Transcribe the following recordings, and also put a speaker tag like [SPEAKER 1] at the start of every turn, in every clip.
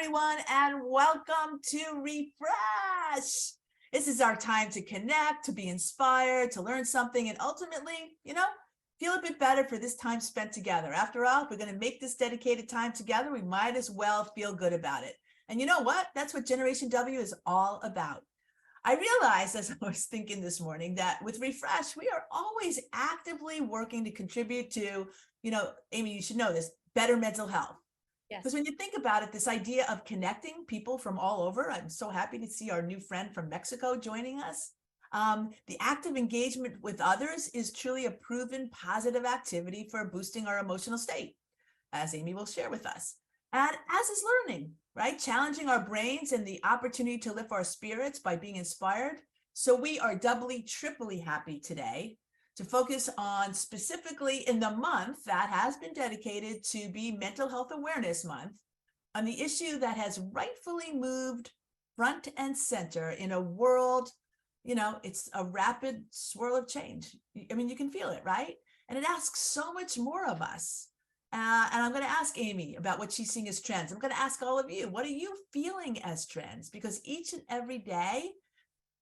[SPEAKER 1] everyone, and welcome to Refresh. This is our time to connect, to be inspired, to learn something, and ultimately, feel a bit better for this time spent together. After all, if we're going to make this dedicated time together, we might as well feel good about it. And you know what? That's what Generation W is all about. I realized as I was thinking this morning that with Refresh, we are always actively working to contribute to, Amy, you should know this, better mental health.
[SPEAKER 2] Yes.
[SPEAKER 1] Because when you think about it, this idea of connecting people from all over, I'm so happy to see our new friend from Mexico joining us. The active engagement with others is truly a proven positive activity for boosting our emotional state, as Amy will share with us. And as is learning, right? Challenging our brains and the opportunity to lift our spirits by being inspired. So we are doubly, triply happy today to focus on specifically in the month that has been dedicated to be Mental Health Awareness Month on the issue that has rightfully moved front and center in a world, it's a rapid swirl of change. I mean, you can feel it, right? And it asks so much more of us. And I'm going to ask Amy about what she's seeing as trends. I'm going to ask all of you, what are you feeling as trends? Because each and every day,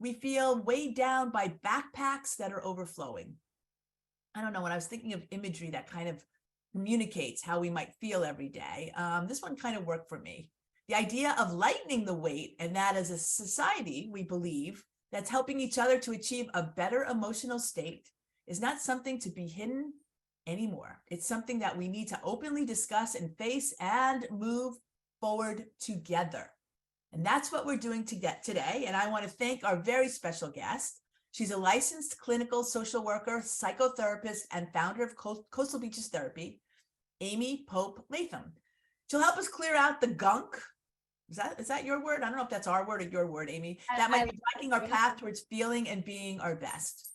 [SPEAKER 1] we feel weighed down by backpacks that are overflowing. I don't know, when I was thinking of imagery that kind of communicates how we might feel every day, this one kind of worked for me. The idea of lightening the weight, and that as a society, we believe, that's helping each other to achieve a better emotional state is not something to be hidden anymore. It's something that we need to openly discuss and face and move forward together. And that's what we're doing today. And I want to thank our very special guest. She's a licensed clinical social worker, psychotherapist, and founder of Coastal Beaches Therapy, Amy Pope Latham. She'll help us clear out the gunk. Is that your word? I don't know if that's our word or your word, Amy. That might be blocking our path towards feeling and being our best.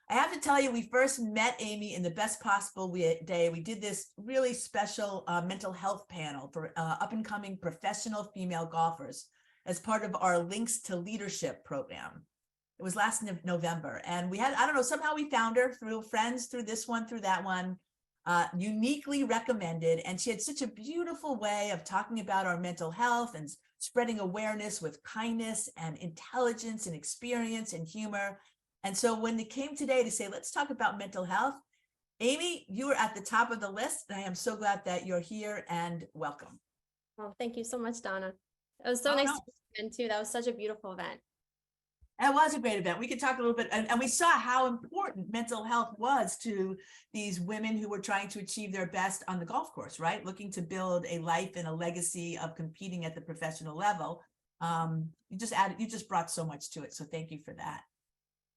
[SPEAKER 1] I have to tell you, we first met Amy in the best possible day. We did this really special mental health panel for up-and-coming professional female golfers as part of our Links to Leadership program. It was last November. And we had, I don't know, somehow we found her through friends, through this one, through that one, uniquely recommended. And she had such a beautiful way of talking about our mental health and spreading awareness with kindness and intelligence and experience and humor. And so when it came today to say, let's talk about mental health, Amy, you were at the top of the list. And I am so glad that you're here and welcome.
[SPEAKER 2] Well, thank you so much, Donna. It was so nice to see you too. That was such a beautiful event.
[SPEAKER 1] It was a great event. We could talk a little bit, and we saw how important mental health was to these women who were trying to achieve their best on the golf course, right? Looking to build a life and a legacy of competing at the professional level. You just brought so much to it. So thank you for that.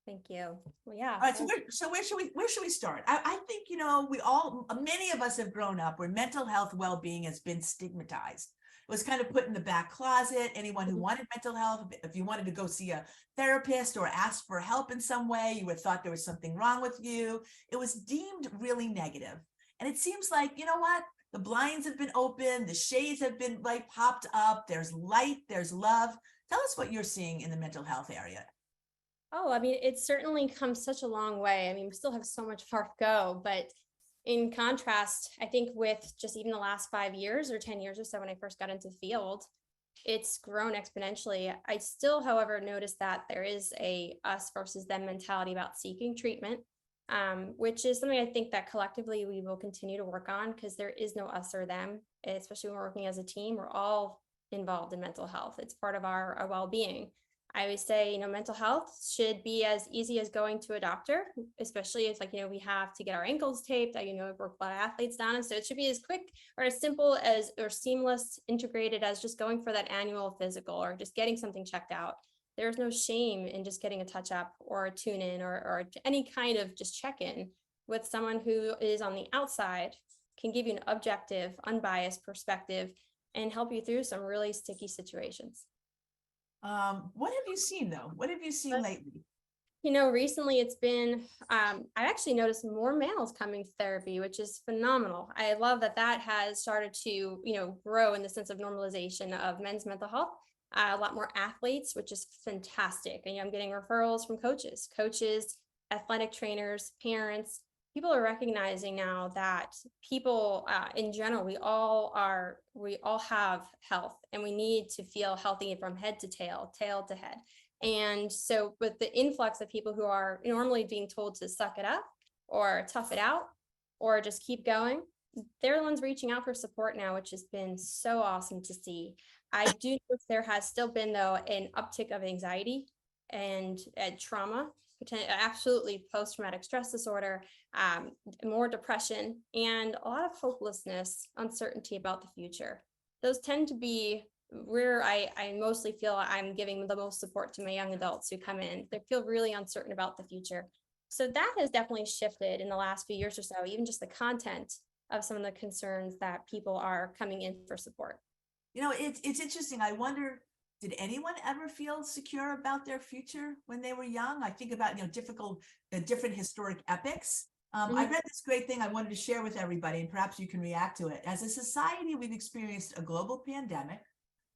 [SPEAKER 2] Thank you. Well, yeah.
[SPEAKER 1] All right. So where should we start? I think, many of us have grown up where mental health well-being has been stigmatized. It was kind of put in the back closet. Anyone who wanted mental health, if you wanted to go see a therapist or ask for help in some way, you were thought there was something wrong with you. It was deemed really negative. And it seems like, you know what? The blinds have been opened, the shades have been popped up. There's light, there's love. Tell us what you're seeing in the mental health area.
[SPEAKER 2] Oh, I mean, it's certainly come such a long way. I mean, we still have so much far to go, but in contrast, I think with just even the last 5 years or 10 years or so, when I first got into the field, it's grown exponentially. I still, however, notice that there is a us versus them mentality about seeking treatment, which is something I think that collectively we will continue to work on, because there is no us or them, especially when we're working as a team. We're all involved in mental health. It's part of our well-being. I always say, mental health should be as easy as going to a doctor, especially if we have to get our ankles taped. We're a lot of athletes down. And so it should be as quick or as simple as, or seamless, integrated as just going for that annual physical or just getting something checked out. There's no shame in just getting a touch up or a tune in or any kind of just check in with someone who is on the outside, can give you an objective, unbiased perspective and help you through some really sticky situations.
[SPEAKER 1] What have you seen though? What have you seen lately?
[SPEAKER 2] Recently it's been, I've actually noticed more males coming to therapy, which is phenomenal. I love that has started to, grow in the sense of normalization of men's mental health. A lot more athletes, which is fantastic. And I'm getting referrals from coaches, athletic trainers, parents, people are recognizing now that people in general, we all have health, and we need to feel healthy from head to tail, tail to head. And so with the influx of people who are normally being told to suck it up or tough it out or just keep going, they're the ones reaching out for support now, which has been so awesome to see. I do know there has still been, though, an uptick of anxiety and trauma, absolutely post-traumatic stress disorder, more depression, and a lot of hopelessness, uncertainty about the future. Those tend to be where I mostly feel I'm giving the most support to my young adults who come in. They feel really uncertain about the future. So that has definitely shifted in the last few years or so, even just the content of some of the concerns that people are coming in for support.
[SPEAKER 1] It's interesting. I wonder, did anyone ever feel secure about their future when they were young? I think about, different historic epics. I read this great thing I wanted to share with everybody, and perhaps you can react to it. As a society, we've experienced a global pandemic,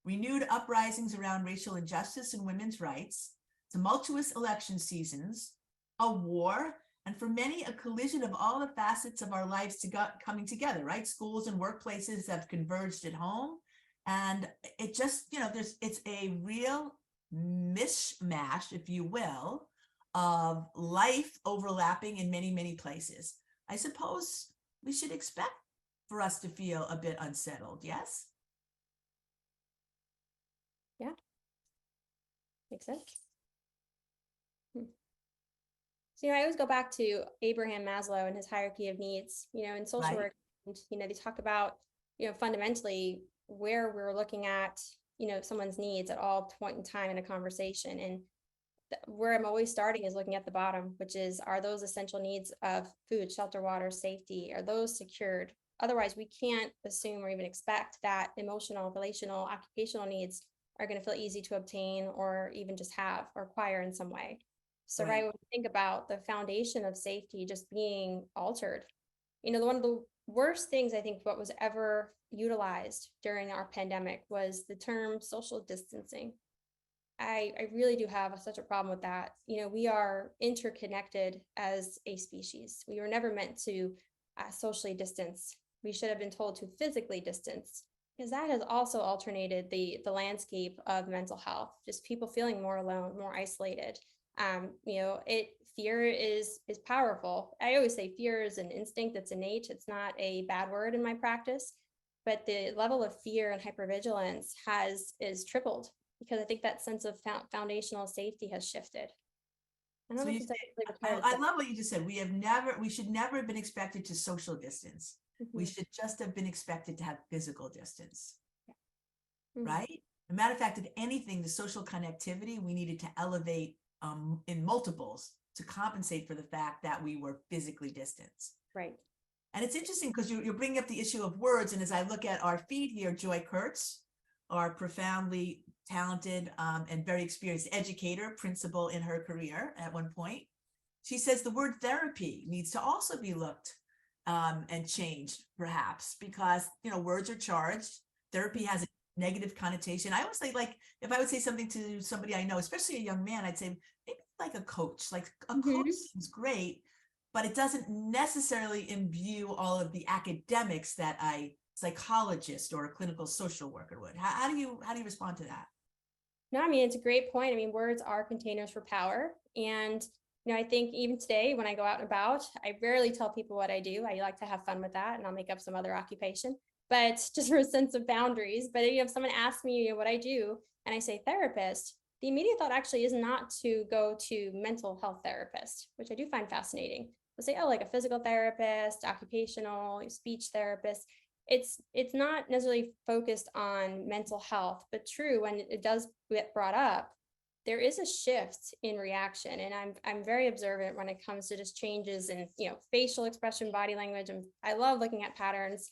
[SPEAKER 1] renewed uprisings around racial injustice and women's rights, tumultuous election seasons, a war, and for many, a collision of all the facets of our lives coming together, right? Schools and workplaces have converged at home. And it just, it's a real mishmash, if you will, of life overlapping in many, many places. I suppose we should expect for us to feel a bit unsettled, yes?
[SPEAKER 2] Yeah, makes sense. So, I always go back to Abraham Maslow and his hierarchy of needs, in social
[SPEAKER 1] Right.
[SPEAKER 2] work, they talk about, fundamentally where we're looking at, someone's needs at all point in time in a conversation. And where I'm always starting is looking at the bottom, which is, are those essential needs of food, shelter, water, safety, are those secured? Otherwise, we can't assume or even expect that emotional, relational, occupational needs are going to feel easy to obtain or even just have or acquire in some way. So, right, when we think about the foundation of safety just being altered, one of the worst things I think what was ever utilized during our pandemic was the term social distancing. I really do have such a problem with that. We are interconnected as a species. We were never meant to socially distance. We should have been told to physically distance, because that has also alternated the landscape of mental health. Just people feeling more alone, more isolated. Fear is powerful. I always say fear is an instinct that's innate. It's not a bad word in my practice, but the level of fear and hypervigilance is tripled, because I think that sense of foundational safety has shifted. I don't
[SPEAKER 1] So
[SPEAKER 2] know
[SPEAKER 1] you
[SPEAKER 2] if
[SPEAKER 1] say,
[SPEAKER 2] it's
[SPEAKER 1] I love what you just said. We should never have been expected to social distance. We should just have been expected to have physical distance, right? As a matter of fact, if anything, the social connectivity we needed to elevate in multiples to compensate for the fact that we were physically distanced.
[SPEAKER 2] Right.
[SPEAKER 1] And it's interesting because you're bringing up the issue of words. And as I look at our feed here, Joy Kurtz, our profoundly talented and very experienced educator, principal in her career at one point, she says the word therapy needs to also be looked and changed, perhaps, because words are charged. Therapy has a negative connotation. I always say, like, if I would say something to somebody I know, especially a young man, I'd say maybe like a coach. Like a coach is great, but it doesn't necessarily imbue all of the academics that a psychologist or a clinical social worker would. How do you respond to that?
[SPEAKER 2] No, I mean, it's a great point. I mean, words are containers for power. And, I think even today when I go out and about, I rarely tell people what I do. I like to have fun with that, and I'll make up some other occupation, but just for a sense of boundaries. But if someone asks me what I do and I say therapist, the immediate thought actually is not to go to mental health therapist, which I do find fascinating. They'll say, oh, like a physical therapist, occupational, speech therapist. It's not necessarily focused on mental health, but true, when it does get brought up, there is a shift in reaction. And I'm very observant when it comes to just changes in, facial expression, body language. And I love looking at patterns.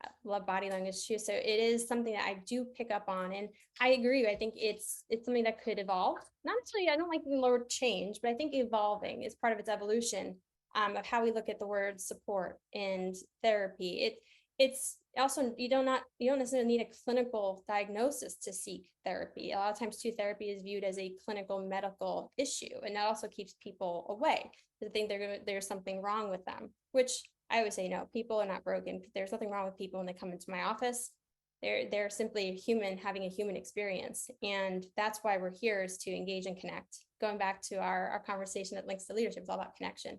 [SPEAKER 2] I love body language too. So it is something that I do pick up on. And I agree. I think it's something that could evolve. Not necessarily, I don't like the word change, but I think evolving is part of its evolution of how we look at the word support and therapy. It's also, you don't necessarily need a clinical diagnosis to seek therapy. A lot of times too, therapy is viewed as a clinical medical issue, and that also keeps people away. They think there's something wrong with them. which I always say, no, people are not broken. There's nothing wrong with people when they come into my office. They're simply a human having a human experience. And that's why we're here, is to engage and connect. Going back to our conversation that links to leadership, it's all about connection.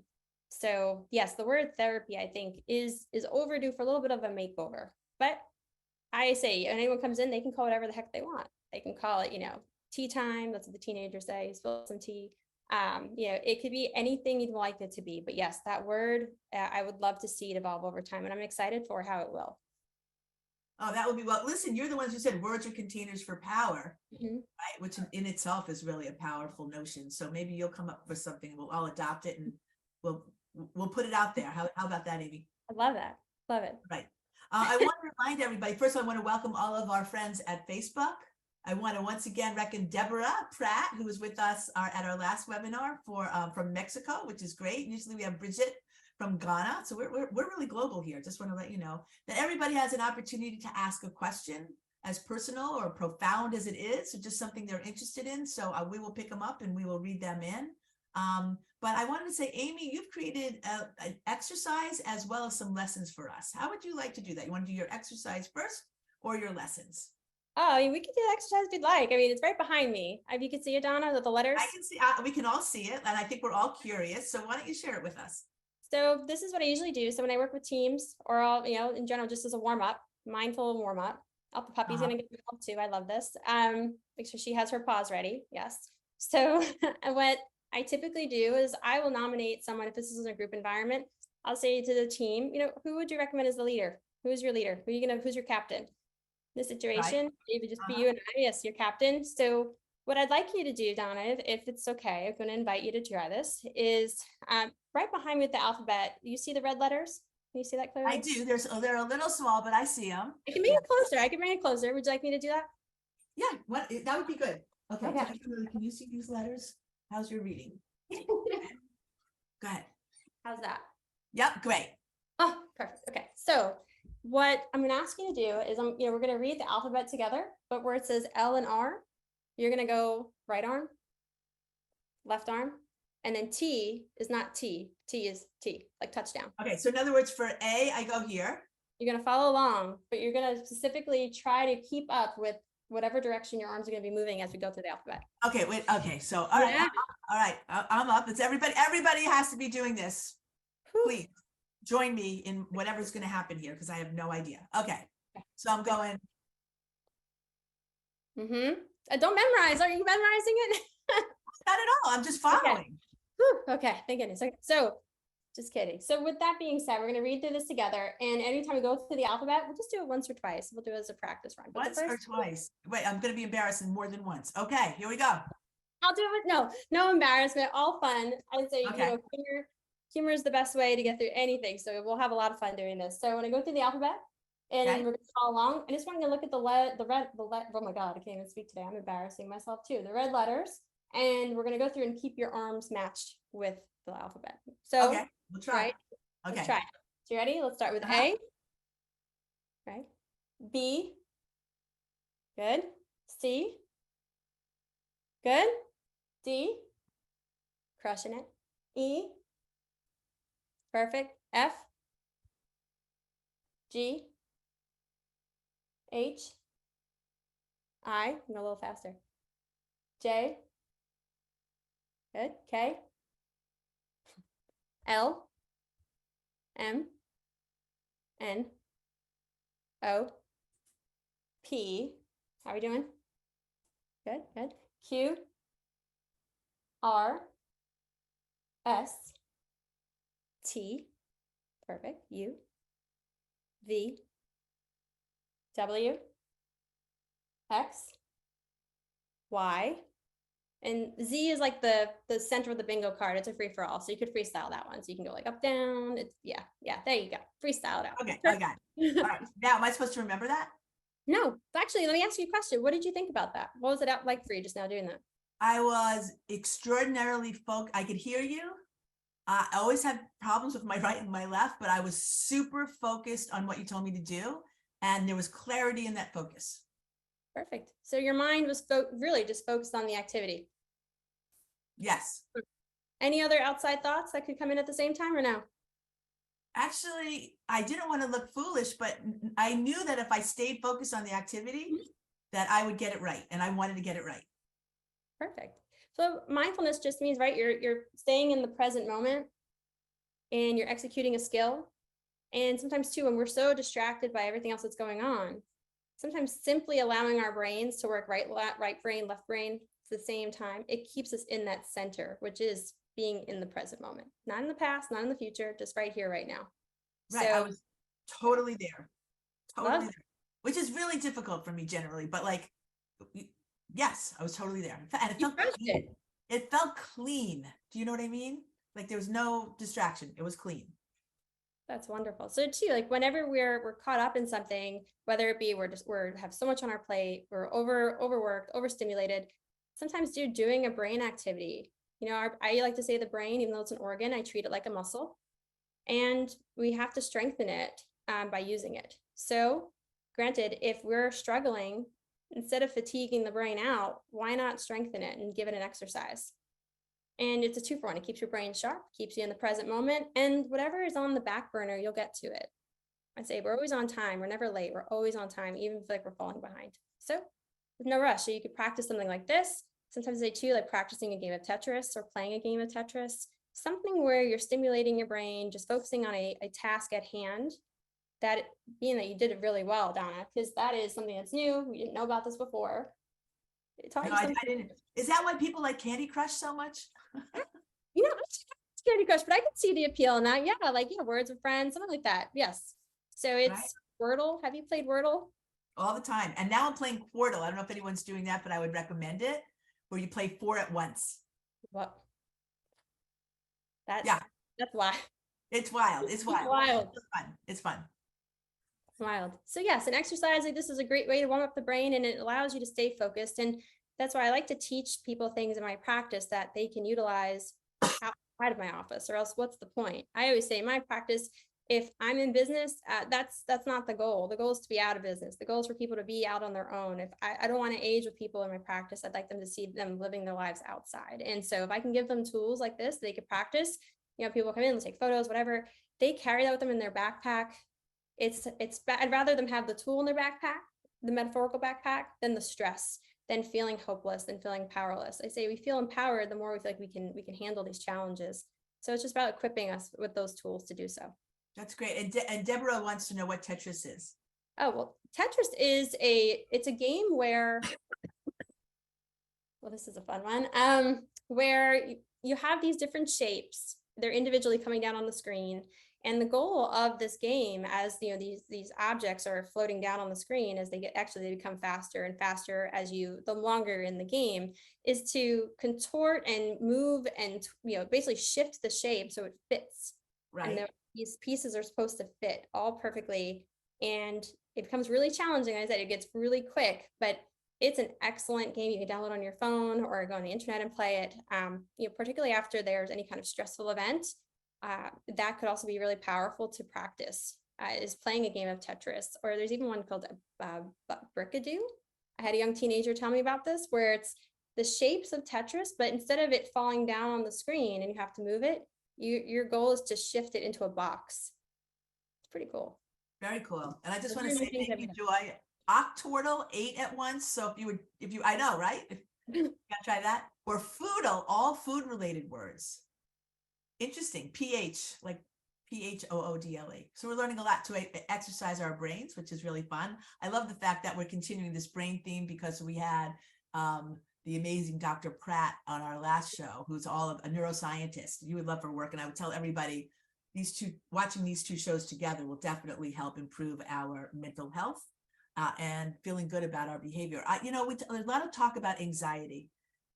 [SPEAKER 2] So yes, the word therapy, I think, is overdue for a little bit of a makeover. But I say, when anyone comes in, they can call whatever the heck they want. They can call it, tea time. That's what the teenagers say. Spill some tea. It could be anything you'd like it to be. But yes, that word, I would love to see it evolve over time. And I'm excited for how it will.
[SPEAKER 1] Oh, that would be, well, listen, you're the ones who said words are containers for power,
[SPEAKER 2] Mm-hmm.
[SPEAKER 1] right? Which in itself is really a powerful notion. So maybe you'll come up with something, we'll all adopt it, and we'll put it out there. How about that, Amy?
[SPEAKER 2] I love that. Love it.
[SPEAKER 1] Right. I want to remind everybody, first I want to welcome all of our friends at Facebook. I want to once again reckon Deborah Pratt, who was with us at our last webinar from Mexico, which is great. Usually we have Bridget from Ghana. So we're really global here. Just want to let you know that everybody has an opportunity to ask a question, as personal or profound as it is, or just something they're interested in. So we will pick them up and we will read them in. But I wanted to say, Amy, you've created an exercise as well as some lessons for us. How would you like to do that? You want to do your exercise first or your lessons?
[SPEAKER 2] Oh, we can do the exercise if you'd like. It's right behind me. If you can see it, Donna, with the letters.
[SPEAKER 1] I can see, we can all see it. And I think we're all curious. So why don't you share it with us?
[SPEAKER 2] So this is what I usually do. So when I work with teams, or I'll, in general, just as a warm up, mindful warm up. Oh, the puppy's gonna get involved too. I love this. Make sure she has her paws ready. Yes. So what I typically do is I will nominate someone. If this is in a group environment, I'll say to the team, who would you recommend as the leader? Who's your leader? Who's your captain? The situation, right. It would just be you and I. Yes, your captain. So what I'd like you to do, Donna, if it's okay, I'm going to invite you to try this, is right behind me with the alphabet. You see the red letters? Can you see that clearly?
[SPEAKER 1] I do. They're a little small, but I see them.
[SPEAKER 2] I can bring it closer. I can bring it closer. Would you like me to do that?
[SPEAKER 1] Yeah, that would be good. Okay. Can you see these letters? How's your reading? Go ahead.
[SPEAKER 2] How's that?
[SPEAKER 1] Yep, great.
[SPEAKER 2] Oh, perfect. Okay. So what I'm going to ask you to do is, we're going to read the alphabet together, but where it says L and R, you're going to go right arm, left arm, and then T is not T. T is T, like touchdown.
[SPEAKER 1] Okay. So in other words, for A, I go here.
[SPEAKER 2] You're going to follow along, but you're going to specifically try to keep up with whatever direction your arms are going to be moving as we go through the alphabet.
[SPEAKER 1] Okay. Wait. Okay. So, all right. All right. I'm up. It's everybody. Everybody has to be doing this. Please join me in whatever's going to happen here, because I have no idea. Okay. So I'm going.
[SPEAKER 2] Don't memorize. Are you memorizing it?
[SPEAKER 1] Not at all. I'm just following.
[SPEAKER 2] Okay. Thank goodness. Okay. So just kidding. So with that being said, we're going to read through this together. And anytime we go through the alphabet, we'll just do it once or twice. We'll do it as a practice run.
[SPEAKER 1] Once or twice. Wait, I'm going to be embarrassing more than once. Okay. Here we go.
[SPEAKER 2] I'll do it with no embarrassment. All fun. I'd say,
[SPEAKER 1] okay.
[SPEAKER 2] Humor is the best way to get through anything. So we'll have a lot of fun doing this. So when I go through the alphabet and we're going to follow along, I just want to look at the red, oh my God, I can't even speak today. I'm embarrassing myself too. The red letters. And we're going to go through and keep your arms matched with the alphabet. So
[SPEAKER 1] okay, we'll try.
[SPEAKER 2] Right?
[SPEAKER 1] Okay.
[SPEAKER 2] Let's try. So you ready? Let's start with A. Right. B. Good. C. Good. D. Crushing it. E. Perfect. F. G. H. I. Go a little faster. J. Good. K. L. M. N. O. P. How are we doing? Good. Good. Q. R. S. T. Perfect. U. V. W. X. Y. And Z is like the center of the bingo card. It's a free for all. So you could freestyle that one. So you can go like up, down. It's yeah. There you go. Freestyle it out.
[SPEAKER 1] Okay. I got it. All right. Now, am I supposed to remember that?
[SPEAKER 2] No, actually, let me ask you a question. What did you think about that? What was it out like for you just now doing that?
[SPEAKER 1] I was extraordinarily focused. I could hear you. I always had problems with my right and my left, but I was super focused on what you told me to do. And there was clarity in that focus.
[SPEAKER 2] Perfect. So your mind was really just focused on the activity.
[SPEAKER 1] Yes.
[SPEAKER 2] Any other outside thoughts that could come in at the same time or no?
[SPEAKER 1] Actually, I didn't want to look foolish, but I knew that if I stayed focused on the activity, that I would get it right. And I wanted to get it right.
[SPEAKER 2] Perfect. So mindfulness just means, right, you're staying in the present moment and you're executing a skill. And sometimes too, when we're so distracted by everything else that's going on, sometimes simply allowing our brains to work right brain, left brain at the same time, it keeps us in that center, which is being in the present moment, not in the past, not in the future, just right here, right now.
[SPEAKER 1] Right. I
[SPEAKER 2] So
[SPEAKER 1] was totally there. Totally
[SPEAKER 2] love,
[SPEAKER 1] there. Which is really difficult for me generally, but like, yes, I was totally there. And it
[SPEAKER 2] you
[SPEAKER 1] felt
[SPEAKER 2] crushed
[SPEAKER 1] clean.
[SPEAKER 2] it.
[SPEAKER 1] It felt clean. Do you know what I mean? Like there was no distraction. It was clean.
[SPEAKER 2] That's wonderful. So too, like whenever we're caught up in something, whether it be we're have so much on our plate, we're overworked, overstimulated, sometimes doing a brain activity. I like to say the brain, even though it's an organ, I treat it like a muscle, and we have to strengthen it by using it. So, granted, if we're struggling, instead of fatiguing the brain out, why not strengthen it and give it an exercise? And it's a 2-for-1. It keeps your brain sharp, keeps you in the present moment, and whatever is on the back burner, you'll get to it. I say we're always on time. We're never late. We're always on time, even if like we're falling behind. So there's no rush. So you could practice something like this. Sometimes they too, like practicing a game of Tetris or playing a game of Tetris, something where you're stimulating your brain, just focusing on a task at hand. That being that you did it really well, Donna, because that is something that's new. We didn't know about this before. It taught
[SPEAKER 1] No,
[SPEAKER 2] you something.
[SPEAKER 1] I didn't. Is that why people like Candy Crush so much?
[SPEAKER 2] It's Candy Crush, but I can see the appeal in that. Yeah, like Words with Friends, something like that. Yes. So
[SPEAKER 1] Right?
[SPEAKER 2] it's Wordle. Have you played Wordle?
[SPEAKER 1] All the time. And now I'm playing Portal. I don't know if anyone's doing that, but I would recommend it, where you play four at once.
[SPEAKER 2] What? That
[SPEAKER 1] Yeah,
[SPEAKER 2] that's why.
[SPEAKER 1] it's wild. It's
[SPEAKER 2] It's
[SPEAKER 1] wild.
[SPEAKER 2] wild.
[SPEAKER 1] It's fun. It's fun.
[SPEAKER 2] Wild. So yes, an exercise like this is a great way to warm up the brain, and it allows you to stay focused. And that's why I like to teach people things in my practice that they can utilize outside of my office, or else what's the point? I always say in my practice, if I'm in business, that's not the goal. The goal is to be out of business. The goal is for people to be out on their own. If I don't want to age with people in my practice, I'd like them to see them living their lives outside. And so if I can give them tools like this, they could practice. People come in, they'll take photos, whatever. They carry that with them in their backpack. I'd rather them have the tool in their backpack, the metaphorical backpack, than the stress, than feeling hopeless, than feeling powerless. I say we feel empowered the more we feel like we can handle these challenges. So it's just about equipping us with those tools to do so.
[SPEAKER 1] That's great. And Deborah wants to know what Tetris is.
[SPEAKER 2] Oh, well, Tetris is it's a game where, well, this is a fun one, where you have these different shapes. They're individually coming down on the screen. And the goal of this game, as these objects are floating down on the screen, as they become faster and faster the longer in the game, is to contort and move and basically shift the shape so it fits.
[SPEAKER 1] Right.
[SPEAKER 2] And these pieces are supposed to fit all perfectly, and it becomes really challenging. As I said, it gets really quick, but it's an excellent game. You can download on your phone or go on the internet and play it. Particularly after there's any kind of stressful event. That could also be really powerful to practice, is playing a game of Tetris, or there's even one called Brickadoo. I had a young teenager tell me about this, where it's the shapes of Tetris, but instead of it falling down on the screen and you have to move it, your goal is to shift it into a box. It's pretty cool.
[SPEAKER 1] Very cool. And I just
[SPEAKER 2] Those
[SPEAKER 1] want
[SPEAKER 2] are
[SPEAKER 1] to
[SPEAKER 2] new
[SPEAKER 1] say
[SPEAKER 2] things
[SPEAKER 1] thank
[SPEAKER 2] I've
[SPEAKER 1] you,
[SPEAKER 2] learned.
[SPEAKER 1] Joy. Octortle, 8 at once. So if you, I know, right? You gotta try that. Or foodle, all food related words. Interesting. PH, like PHOODLE. So we're learning a lot to exercise our brains, which is really fun. I love the fact that we're continuing this brain theme because we had the amazing Dr. Pratt on our last show, who's all of a neuroscientist. You would love her work. And I would tell everybody watching these two shows together will definitely help improve our mental health and feeling good about our behavior. There's a lot of talk about anxiety.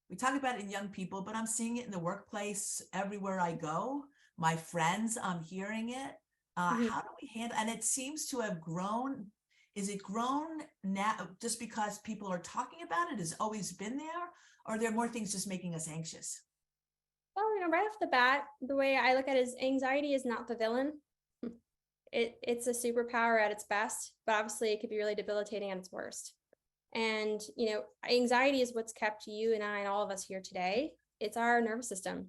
[SPEAKER 1] We talk about it in young people, but I'm seeing it in the workplace everywhere I go. My friends, I'm hearing it. How do we handle? And it seems to have grown. Is it grown now just because people are talking about it? Has always been there, or are there more things just making us anxious?
[SPEAKER 2] Well, right off the bat, the way I look at it is anxiety is not the villain. It's a superpower at its best, but obviously it could be really debilitating at its worst. And, anxiety is what's kept you and I and all of us here today. It's our nervous system.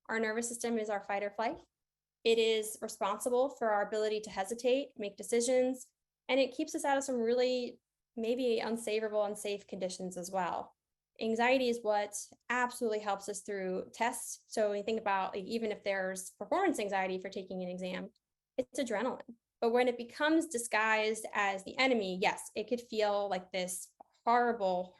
[SPEAKER 2] Our nervous system is our fight or flight. It is responsible for our ability to hesitate, make decisions, and it keeps us out of some really maybe unsafe conditions as well. Anxiety is what absolutely helps us through tests. So when you think about, like, even if there's performance anxiety for taking an exam, it's adrenaline. But when it becomes disguised as the enemy, yes, it could feel like this horrible,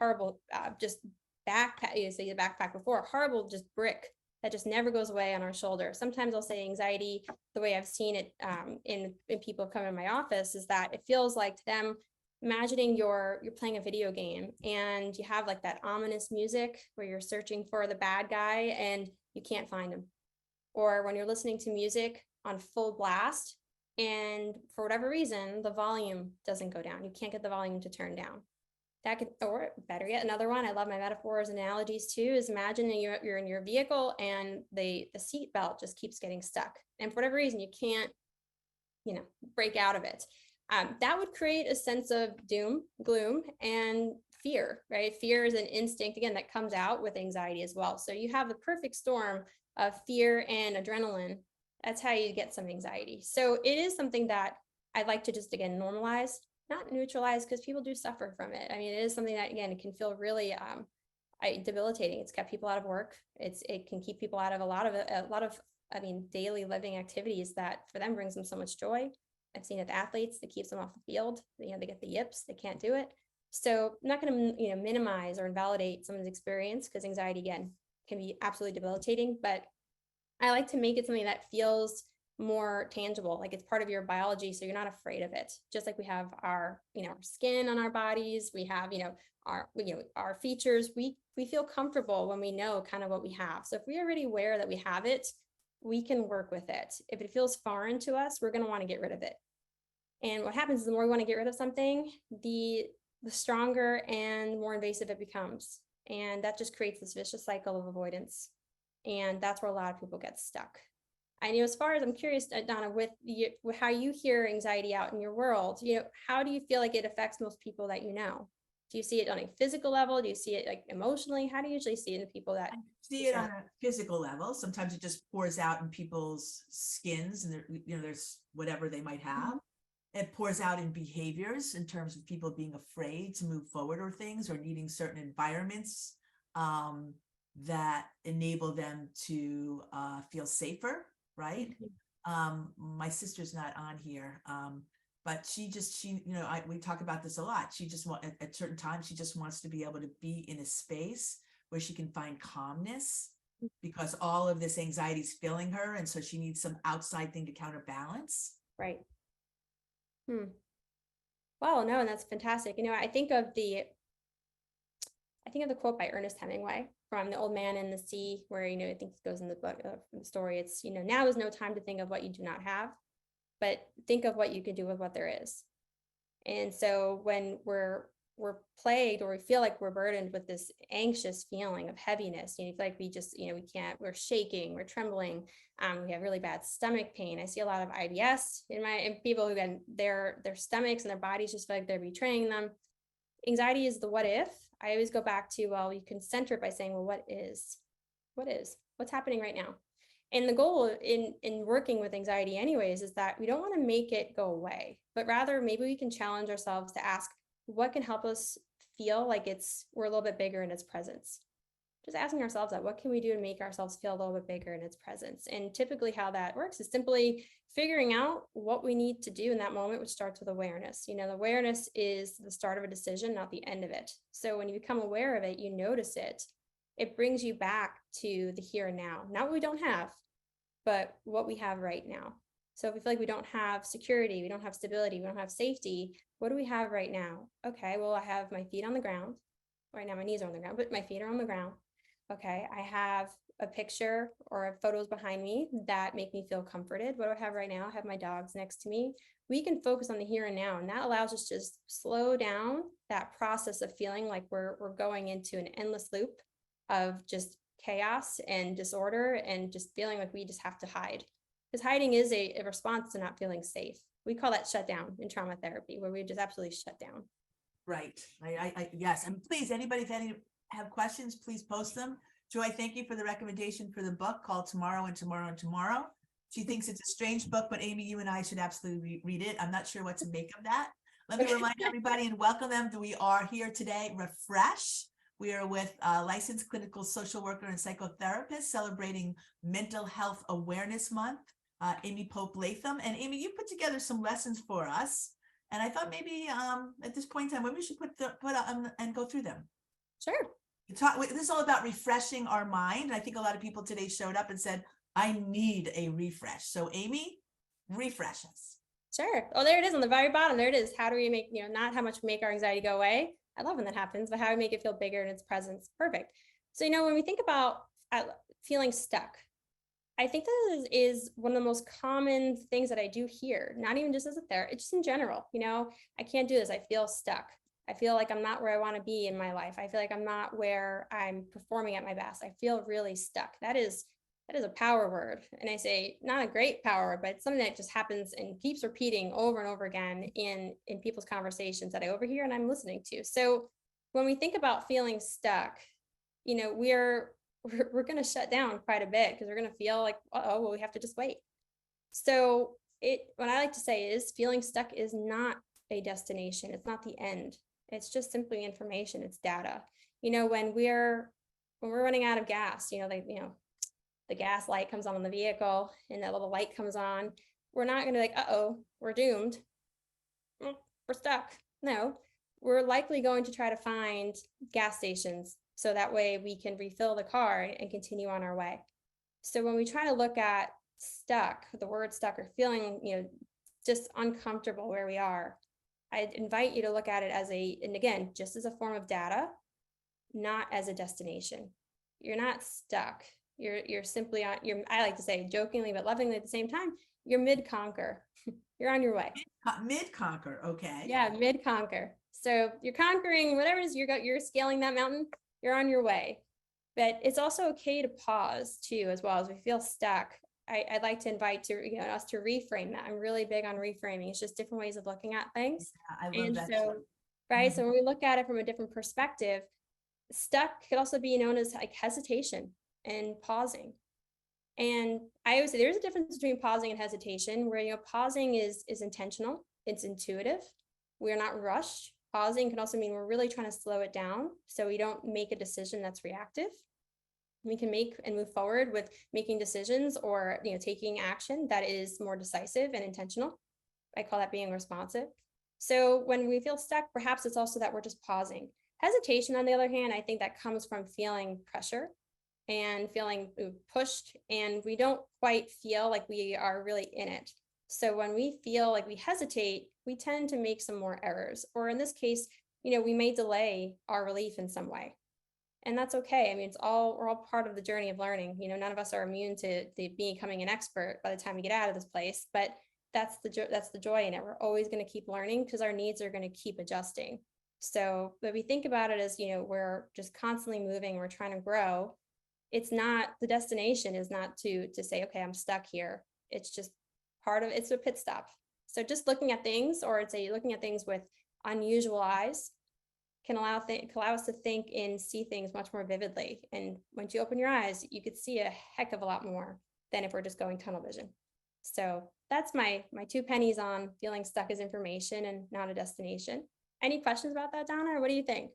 [SPEAKER 2] just backpack. You say the backpack before, horrible, just brick that just never goes away on our shoulder. Sometimes I'll say anxiety, the way I've seen it in people come in my office, is that it feels like to them, imagining you're playing a video game and you have like that ominous music where you're searching for the bad guy and you can't find him. Or when you're listening to music on full blast and for whatever reason, the volume doesn't go down. You can't get the volume to turn down. That could, or better yet, another one, I love my metaphors and analogies too, is imagine you're in your vehicle and the seat belt just keeps getting stuck. And for whatever reason, you can't, break out of it. That would create a sense of doom, gloom, and fear, right? Fear is an instinct, again, that comes out with anxiety as well. So you have the perfect storm of fear and adrenaline. That's how you get some anxiety. So it is something that I'd like to just, again, normalize, not neutralize, because people do suffer from it. I mean, it is something that, again, it can feel really debilitating. It's kept people out of work. It can keep people out of a lot of daily living activities that for them brings them so much joy. I've seen it with athletes that keeps them off the field. They get the yips, they can't do it. So I'm not going to minimize or invalidate someone's experience, because anxiety, again, can be absolutely debilitating, but I like to make it something that feels more tangible, like it's part of your biology, so you're not afraid of it. Just like we have our our skin on our bodies, we have our features, we feel comfortable when we know kind of what we have. So if we're already aware that we have it, we can work with it. If it feels foreign to us, we're going to want to get rid of it. And what happens is the more we want to get rid of something, the stronger and more invasive it becomes. And that just creates this vicious cycle of avoidance. And that's where a lot of people get stuck. I know, as far as I'm curious, Donna, with how you hear anxiety out in your world, how do you feel like it affects most people that you know? Do you see it on a physical level? Do you see it like emotionally? How do you usually see it in the people that
[SPEAKER 1] see it on a physical level? Sometimes it just pours out in people's skins, and there's whatever they might have. Mm-hmm. It pours out in behaviors in terms of people being afraid to move forward or things, or needing certain environments that enable them to feel safer, right? Mm-hmm. My sister's not on here, but we talk about this a lot. She just at certain times, she just wants to be able to be in a space where she can find calmness, because all of this anxiety is filling her, and so she needs some outside thing to counterbalance.
[SPEAKER 2] Right. Well, no, and that's fantastic. I think of the quote by Ernest Hemingway from The Old Man and the Sea, where, I think it goes in the book of the story. It's, now is no time to think of what you do not have, but think of what you could do with what there is. And so when we're plagued, or we feel like we're burdened with this anxious feeling of heaviness, you feel like we just, we're shaking, we're trembling, we have really bad stomach pain. I see a lot of IBS in people who, again, their stomachs and their bodies just feel like they're betraying them. Anxiety is the what if. I always go back to, well, you can center it by saying, well, what's happening right now? And the goal in working with anxiety anyways, is that we don't want to make it go away, but rather maybe we can challenge ourselves to ask, what can help us feel like we're a little bit bigger in its presence? Just asking ourselves that, what can we do to make ourselves feel a little bit bigger in its presence? And typically how that works is simply figuring out what we need to do in that moment, which starts with awareness. The awareness is the start of a decision, not the end of it. So when you become aware of it, you notice it, it brings you back to the here and now, not what we don't have, but what we have right now. So if we feel like we don't have security, we don't have stability, we don't have safety, what do we have right now? Okay, well, I have my feet on the ground. Right now, my knees are on the ground, but my feet are on the ground. Okay, I have a picture or photos behind me that make me feel comforted. What do I have right now? I have my dogs next to me. We can focus on the here and now, and that allows us to just slow down that process of feeling like we're going into an endless loop of just chaos and disorder, and just feeling like we just have to hide. Because hiding is a response to not feeling safe. We call that shutdown in trauma therapy, where we just absolutely shut down.
[SPEAKER 1] Right. Yes. And please, anybody, if any have questions, please post them. Joy, thank you for the recommendation for the book called Tomorrow and Tomorrow and Tomorrow. She thinks it's a strange book, but Amy, you and I should absolutely read it. I'm not sure what to make of that. Let me remind everybody and welcome them that we are here today, Refresh. We are with a licensed clinical social worker and psychotherapist celebrating Mental Health Awareness Month, Amy Pope Latham. And Amy, you put together some lessons for us. And I thought maybe at this point in time, maybe we should put and go through them.
[SPEAKER 2] Sure.
[SPEAKER 1] This is all about refreshing our mind. I think a lot of people today showed up and said, I need a refresh. So Amy, refresh us.
[SPEAKER 2] Sure. Oh, there it is on the very bottom. There it is. How do we make, not how much we make our anxiety go away? I love when that happens, but how we make it feel bigger in its presence. Perfect. So, when we think about feeling stuck, I think that is one of the most common things that I do hear, not even just as a therapist, just in general. I can't do this. I feel stuck. I feel like I'm not where I want to be in my life. I feel like I'm not where I'm performing at my best. I feel really stuck. That is a power word. And I say not a great power word, but it's something that just happens and keeps repeating over and over again in people's conversations that I overhear and I'm listening to. So when we think about feeling stuck, we're going to shut down quite a bit because we're going to feel like, well, we have to just wait. So what I like to say is feeling stuck is not a destination. It's not the end. It's just simply information. It's data. When we're running out of gas, the gas light comes on the vehicle and that little light comes on, we're not going to be like, we're doomed. We're stuck. No, we're likely going to try to find gas stations so that way we can refill the car and continue on our way. So when we try to look at stuck, the word stuck or feeling, just uncomfortable where we are, I'd invite you to look at it and again, just as a form of data, not as a destination. You're not stuck. You're simply on I like to say jokingly but lovingly at the same time, you're mid-conquer. You're on your way.
[SPEAKER 1] Mid-conquer, okay.
[SPEAKER 2] Yeah, mid-conquer. So you're conquering whatever it is you're scaling that mountain, you're on your way. But it's also okay to pause too, as well as we feel stuck. I'd like to invite us to reframe that. I'm really big on reframing. It's just different ways of looking at things.
[SPEAKER 1] Yeah, I love that.
[SPEAKER 2] So, right. So when we look at it from a different perspective, stuck could also be known as like hesitation and pausing. And I always say there's a difference between pausing and hesitation, where pausing is intentional, it's intuitive. We're not rushed. Pausing can also mean we're really trying to slow it down so we don't make a decision that's reactive. We can make and move forward with making decisions or taking action that is more decisive and intentional. I call that being responsive. So when we feel stuck, perhaps it's also that we're just pausing. Hesitation, on the other hand, I think that comes from feeling pressure and feeling pushed, and we don't quite feel like we are really in it. So when we feel like we hesitate, we tend to make some more errors, or in this case, we may delay our relief in some way. And that's okay. I mean, we're all part of the journey of learning. None of us are immune to becoming an expert by the time we get out of this place, but that's the joy in it. We're always going to keep learning because our needs are going to keep adjusting. So, but we think about it as, we're just constantly moving, we're trying to grow. It's not, the destination is not to say, okay, I'm stuck here. It's just it's a pit stop. So just looking at things, or looking at things with unusual eyes, can allow us to think and see things much more vividly. And once you open your eyes, you could see a heck of a lot more than if we're just going tunnel vision. So that's my 2 pennies on feeling stuck as information and not a destination. Any questions about that, Donna, or what do you think?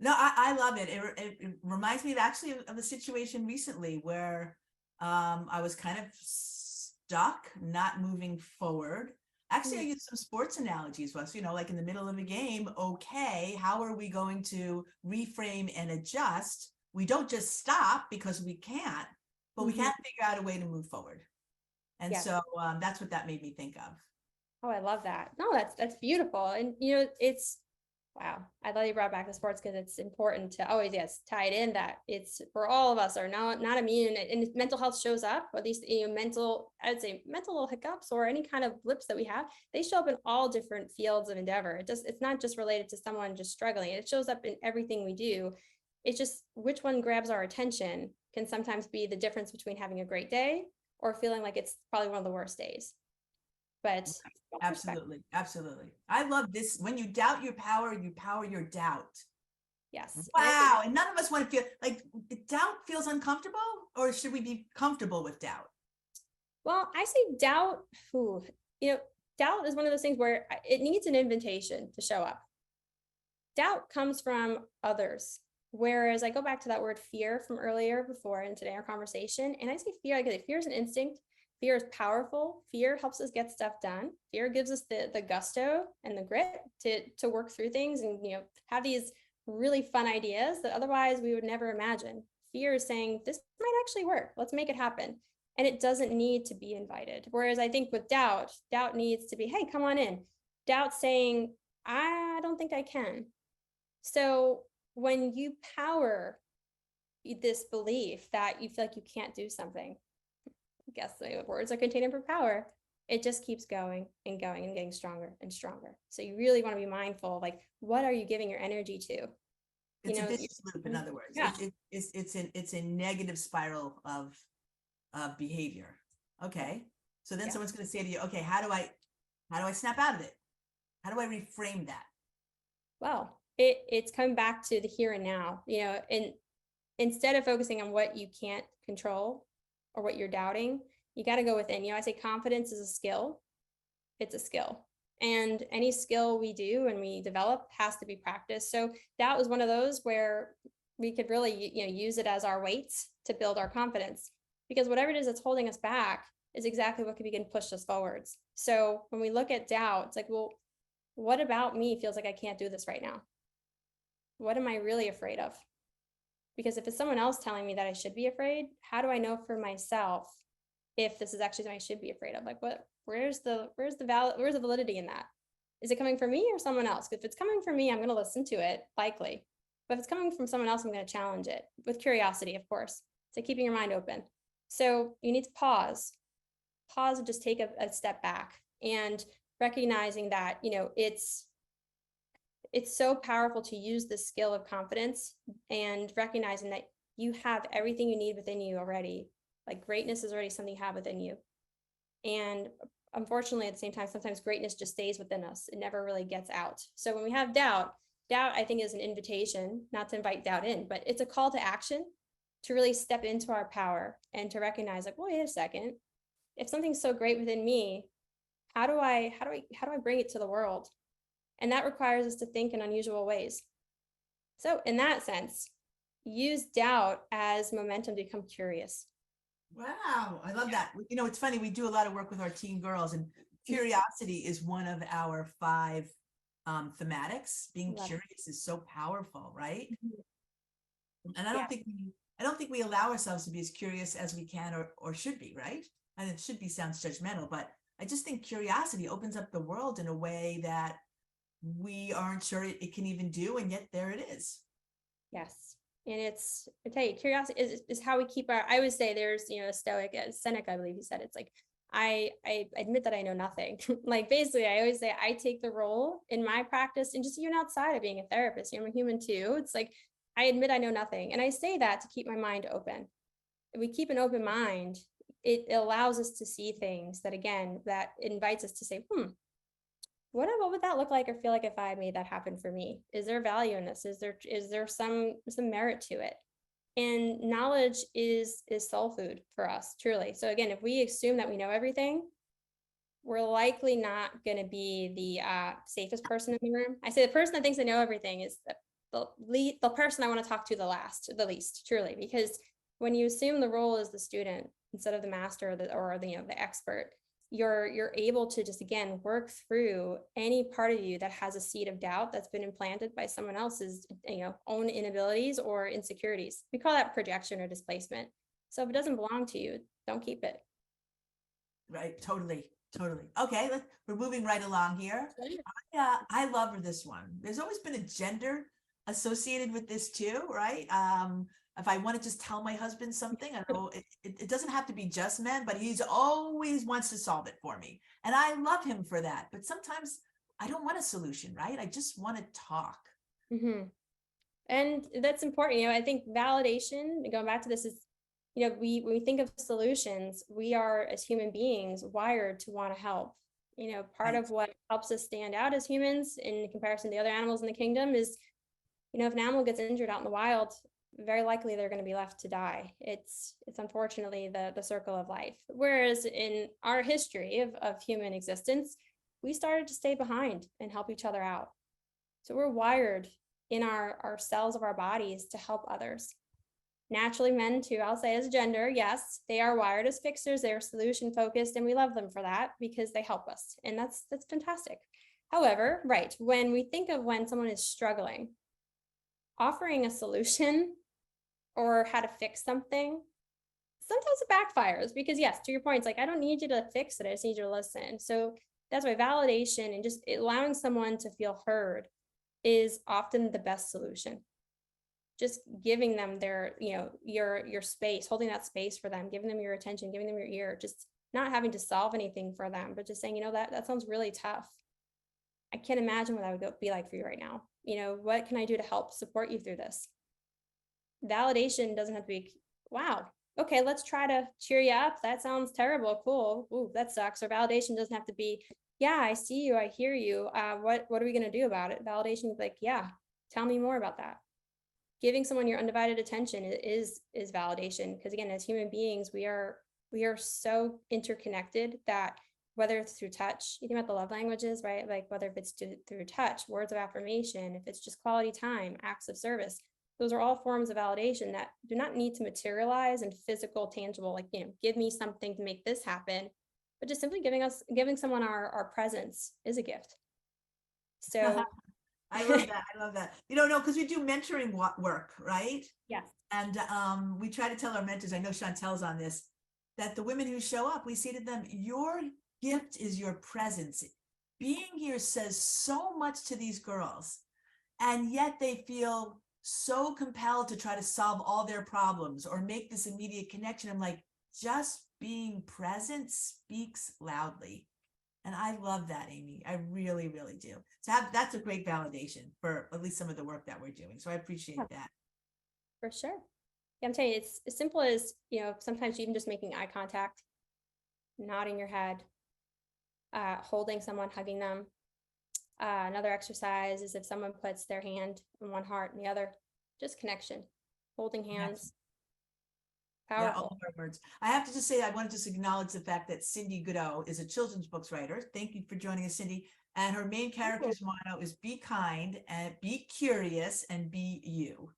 [SPEAKER 1] No, I love it. It reminds me of a situation recently where I was kind of stuck, not moving forward. Actually, I use some sports analogies. So, like in the middle of a game, okay, how are we going to reframe and adjust? We don't just stop because we can't, but we can't figure out a way to move forward. And so that's what that made me think of.
[SPEAKER 2] Oh, I love that. No, that's beautiful. And, it's, wow. I love you brought back the sports because it's important to always, tie it in that it's for all of us are not immune, and mental health shows up, or at least, mental little hiccups or any kind of blips that we have, they show up in all different fields of endeavor. It's not just related to someone just struggling. It shows up in everything we do. It's just which one grabs our attention can sometimes be the difference between having a great day or feeling like it's probably one of the worst days. But
[SPEAKER 1] absolutely. I love this. When you doubt your power, you power your doubt.
[SPEAKER 2] Yes.
[SPEAKER 1] Wow. And none of us want to feel like doubt feels uncomfortable, or should we be comfortable with doubt?
[SPEAKER 2] Well, I say doubt, ooh, doubt is one of those things where it needs an invitation to show up. Doubt comes from others. Whereas I go back to that word fear from earlier before in today our conversation, and I say fear, like fear is an instinct. Fear is powerful. Fear helps us get stuff done. Fear gives us the gusto and the grit to work through things and have these really fun ideas that otherwise we would never imagine. Fear is saying this might actually work. Let's make it happen. And it doesn't need to be invited. Whereas I think with doubt, doubt needs to be, hey, come on in. Doubt saying, I don't think I can. So when you power this belief that you feel like you can't do something, I guess the words are contained for power, it just keeps going and going and getting stronger and stronger. So you really want to be mindful, like, what are you giving your energy to?
[SPEAKER 1] It's a vicious loop, in other words.
[SPEAKER 2] Yeah.
[SPEAKER 1] It's a negative spiral of behavior. Okay. So then someone's going to say to you, okay, how do I snap out of it? How do I reframe that?
[SPEAKER 2] Well, it's coming back to the here and now, and instead of focusing on what you can't control or what you're doubting, you got to go within. I say confidence is a skill. It's a skill. And any skill we do and we develop has to be practiced. So that was one of those where we could really, use it as our weights to build our confidence, because whatever it is that's holding us back is exactly what could begin to push us forwards. So when we look at doubt, it's like, well, what about me feels like I can't do this right now? What am I really afraid of? Because if it's someone else telling me that I should be afraid, how do I know for myself if this is actually something I should be afraid of? Like, where's the validity in that? Is it coming from me or someone else? If it's coming from me, I'm going to listen to it, likely. But if it's coming from someone else, I'm going to challenge it with curiosity, of course. So keeping your mind open. So you need to pause and just take a step back and recognizing that, it's so powerful to use the skill of confidence and recognizing that you have everything you need within you already. Like greatness is already something you have within you. And unfortunately, at the same time, sometimes greatness just stays within us. It never really gets out. So when we have doubt, I think is an invitation, not to invite doubt in, but it's a call to action to really step into our power and to recognize, like, well, wait a second, if something's so great within me, how do I bring it to the world? And that requires us to think in unusual ways. So in that sense, use doubt as momentum to become curious.
[SPEAKER 1] Wow, I love that. It's funny, we do a lot of work with our teen girls, and curiosity is one of our 5 thematics. Being curious is so powerful, right? And I don't think we allow ourselves to be as curious as we can or should be, right? And it should be sounds judgmental, but I just think curiosity opens up the world in a way that we aren't sure it can even do, and yet there it is.
[SPEAKER 2] Yes. And I tell you, curiosity is how we keep I always say there's, a Stoic, Seneca, I believe he said, it's like, I admit that I know nothing. Like basically, I always say I take the role in my practice, and just even outside of being a therapist, I'm a human too. It's like, I admit I know nothing. And I say that to keep my mind open. If we keep an open mind, it allows us to see things that, again, that invites us to say, what would that look like or feel like if I made that happen for me? Is there value in this? Is there some merit to it? And knowledge is soul food for us, truly. So again, if we assume that we know everything, we're likely not going to be the safest person in the room. I say the person that thinks they know everything is the person I want to talk to the least, truly, because when you assume the role is the student instead of the master or the expert, you're able to just, again, work through any part of you that has a seed of doubt that's been implanted by someone else's own inabilities or insecurities. We call that projection or displacement. So if it doesn't belong to you, don't keep it.
[SPEAKER 1] Right. Totally. Okay, we're moving right along here. Yeah, I love this one. There's always been a gender associated with this too, right? If I want to just tell my husband something, I know it doesn't have to be just men, but he's always wants to solve it for me. And I love him for that. But sometimes I don't want a solution, right? I just want to talk.
[SPEAKER 2] Mm-hmm. And that's important. I think validation, going back to this, is, when we think of solutions, we are, as human beings, wired to want to help. Part of what helps us stand out as humans in comparison to the other animals in the kingdom is, if an animal gets injured out in the wild, very likely they're going to be left to die. It's unfortunately the circle of life. Whereas in our history of human existence, we started to stay behind and help each other out. So we're wired in our cells of our bodies to help others. Naturally, men too, I'll say as gender, yes, they are wired as fixers, they're solution focused, and we love them for that because they help us. And that's fantastic. However, right, when we think of when someone is struggling, offering a solution or how to fix something, sometimes it backfires because yes, to your point, it's like, I don't need you to fix it. I just need you to listen. So that's why validation and just allowing someone to feel heard is often the best solution. Just giving them their, your space, holding that space for them, giving them your attention, giving them your ear, just not having to solve anything for them, but just saying, that sounds really tough. I can't imagine what that would be like for you right now. What can I do to help support you through this? Validation doesn't have to be, wow, okay, let's try to cheer you up. That sounds terrible. Cool. Ooh, that sucks. Or validation doesn't have to be, yeah, I see you. I hear you. What are we going to do about it? Validation is like, yeah, tell me more about that. Giving someone your undivided attention is validation. Because again, as human beings, we are so interconnected that whether it's through touch, you think about the love languages, right? Like whether if it's through touch, words of affirmation, if it's just quality time, acts of service, those are all forms of validation that do not need to materialize in physical, tangible, like, give me something to make this happen, but just simply giving someone our presence is a gift. So
[SPEAKER 1] I love that. I love that. No, because we do mentoring work, right?
[SPEAKER 2] yes.
[SPEAKER 1] And we try to tell our mentors, I know Chantel's on this, that the women who show up, we say to them, your gift is your presence. Being here says so much to these girls, and yet they feel so compelled to try to solve all their problems or make this immediate connection. I'm like, just being present speaks loudly. And I love that, Amy. I really, really do. That's a great validation for at least some of the work that we're doing. So I appreciate that.
[SPEAKER 2] For sure. Yeah, I'm telling you, it's as simple as, sometimes even just making eye contact, nodding your head, holding someone, hugging them. Another exercise is if someone puts their hand in one heart and the other, just connection, holding hands. Powerful.
[SPEAKER 1] Yeah, all of our words. I have to just say, I want to just acknowledge the fact that Cindy Godot is a children's books writer. Thank you for joining us, Cindy. And her main character's motto is be kind and be curious and be you.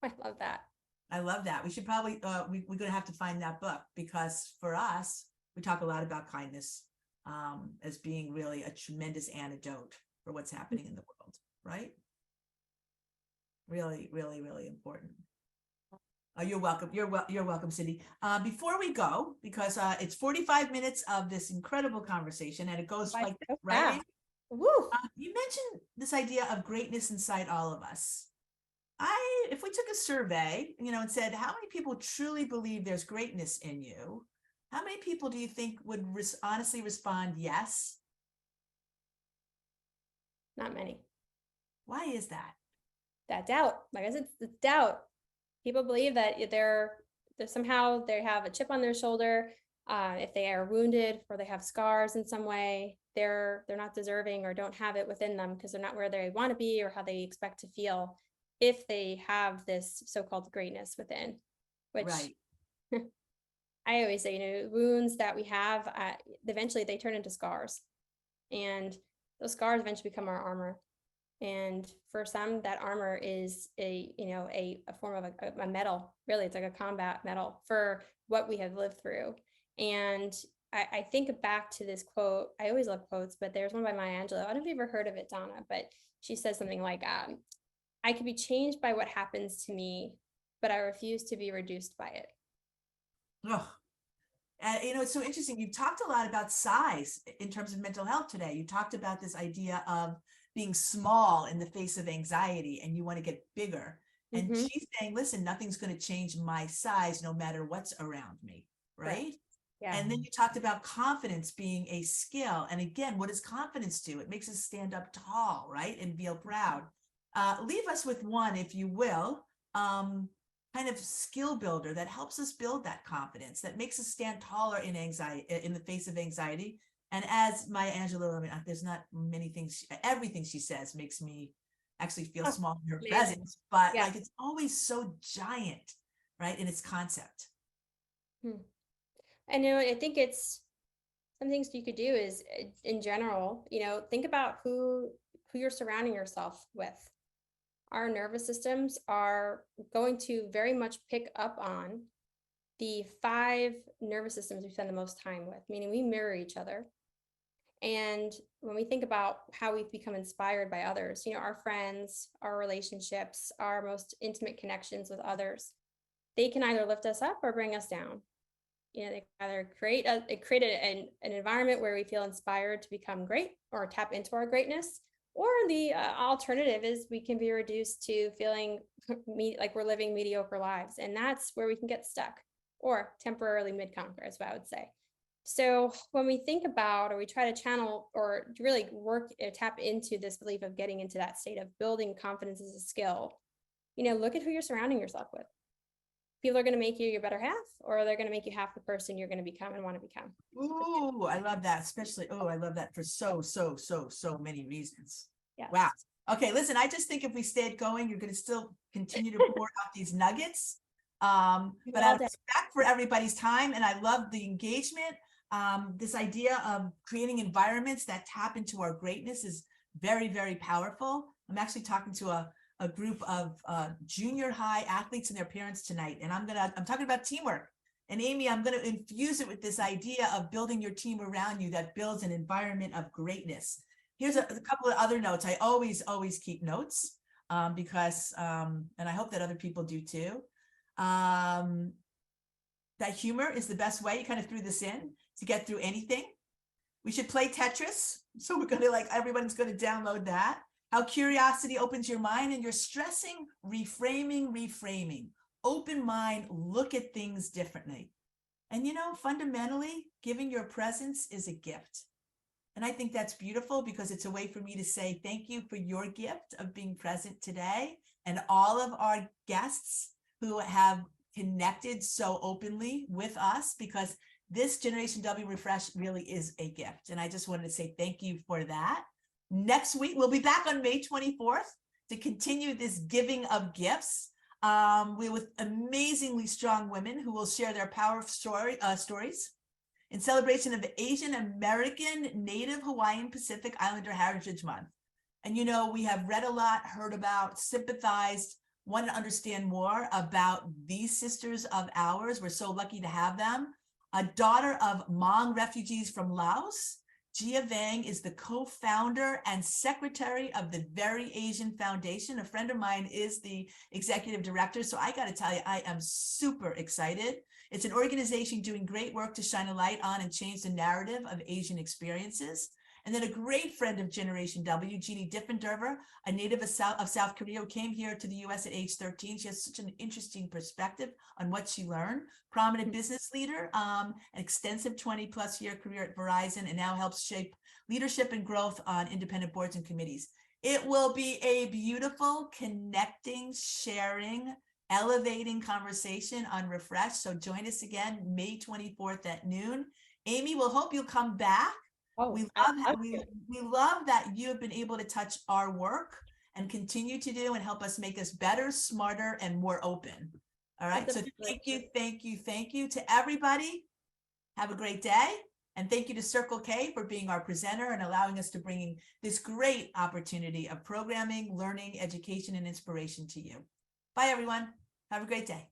[SPEAKER 2] I love that.
[SPEAKER 1] I love that. We should probably, we're going to have to find that book, because for us, we talk a lot about kindness as being really a tremendous antidote for what's happening in the world, right? Really, really, really important. You're welcome. You're welcome, Cindy. Before we go, because it's 45 minutes of this incredible conversation, and it goes like this, right?
[SPEAKER 2] Woo.
[SPEAKER 1] You mentioned this idea of greatness inside all of us. If we took a survey, and said, how many people truly believe there's greatness in you? How many people do you think would honestly respond yes?
[SPEAKER 2] Not many.
[SPEAKER 1] Why is that?
[SPEAKER 2] That doubt. Like I said, it's doubt. People believe that they're somehow they have a chip on their shoulder. If they are wounded or they have scars in some way, they're not deserving or don't have it within them because they're not where they want to be or how they expect to feel if they have this so-called greatness within, which right. I always say, wounds that we have, eventually they turn into scars, and those scars eventually become our armor. And for some, that armor is a form of a medal. Really, it's like a combat medal for what we have lived through. And I think back to this quote. I always love quotes, but there's one by Maya Angelou. I don't know if you've ever heard of it, Donna, but she says something like, I can be changed by what happens to me, but I refuse to be reduced by it.
[SPEAKER 1] Oh, it's so interesting. You've talked a lot about size in terms of mental health today. You talked about this idea of being small in the face of anxiety, and you want to get bigger. And she's saying, listen, nothing's going to change my size no matter what's around me, right? Yeah. And then you talked about confidence being a skill. And again, what does confidence do? It makes us stand up tall, right? And feel proud. Leave us with one, if you will, kind of skill builder that helps us build that confidence, that makes us stand taller in anxiety, in the face of anxiety. And as Maya Angelou, there's not many things, everything she says makes me actually feel
[SPEAKER 2] Oh,
[SPEAKER 1] small in her
[SPEAKER 2] amazing.
[SPEAKER 1] presence, but
[SPEAKER 2] Yeah.
[SPEAKER 1] like it's always so giant, right? In its concept.
[SPEAKER 2] Hmm. I know, I think it's some things you could do is in general, think about who you're surrounding yourself with. Our nervous systems are going to very much pick up on the five nervous systems we spend the most time with, meaning we mirror each other. And when we think about how we've become inspired by others, our friends, our relationships, our most intimate connections with others, they can either lift us up or bring us down. They can either create an environment where we feel inspired to become great or tap into our greatness, or the alternative is we can be reduced to feeling like we're living mediocre lives, and that's where we can get stuck or temporarily mid-conquer, is what I would say. So when we think about, or we try to channel or really work or tap into this belief of getting into that state of building confidence as a skill, look at who you're surrounding yourself with. People are going to make you your better half, or they're going to make you half the person you're going to become and want to become.
[SPEAKER 1] Ooh, I love that. Especially, I love that for so many reasons.
[SPEAKER 2] Yes.
[SPEAKER 1] Wow. Okay, listen, I just think if we stayed going, you're going to still continue to pour out these nuggets. But out of respect for everybody's time, and I love the engagement, this idea of creating environments that tap into our greatness is very, very powerful. I'm actually talking to a group of junior high athletes and their parents tonight, and I'm talking about teamwork. And Amy, I'm going to infuse it with this idea of building your team around you that builds an environment of greatness. Here's a couple of other notes. I always keep notes because, and I hope that other people do too. That humor is the best way. You kind of threw this in to get through anything. We should play Tetris. So we're going to everyone's going to download that. How curiosity opens your mind, and you're stressing, reframing. Open mind, look at things differently. And fundamentally, giving your presence is a gift. And I think that's beautiful because it's a way for me to say thank you for your gift of being present today, and all of our guests who have connected so openly with us, because this Generation W Refresh really is a gift. And I just wanted to say thank you for that. Next week, we'll be back on May 24th to continue this giving of gifts. We're with amazingly strong women who will share their power stories in celebration of Asian American, Native Hawaiian Pacific Islander Heritage Month. And we have read a lot, heard about, sympathized, want to understand more about these sisters of ours. We're so lucky to have them. A daughter of Hmong refugees from Laos, Gia Vang is the co-founder and secretary of the Very Asian Foundation. A friend of mine is the executive director. So I got to tell you, I am super excited. It's an organization doing great work to shine a light on and change the narrative of Asian experiences. And then a great friend of Generation W, Jeannie Diffenderver, a native of South Korea, who came here to the US at age 13. She has such an interesting perspective on what she learned. Prominent business leader, an extensive 20+ year career at Verizon, and now helps shape leadership and growth on independent boards and committees. It will be a beautiful, connecting, sharing, elevating conversation on Refresh. So join us again, May 24th at noon. Amy, we'll hope you'll come back.
[SPEAKER 2] Oh,
[SPEAKER 1] we love that you have been able to touch our work and continue to do and help us make us better, smarter, and more open. All right. So thank you to everybody. Have a great day. And thank you to Circle K for being our presenter and allowing us to bring this great opportunity of programming, learning, education, and inspiration to you. Bye, everyone. Have a great day.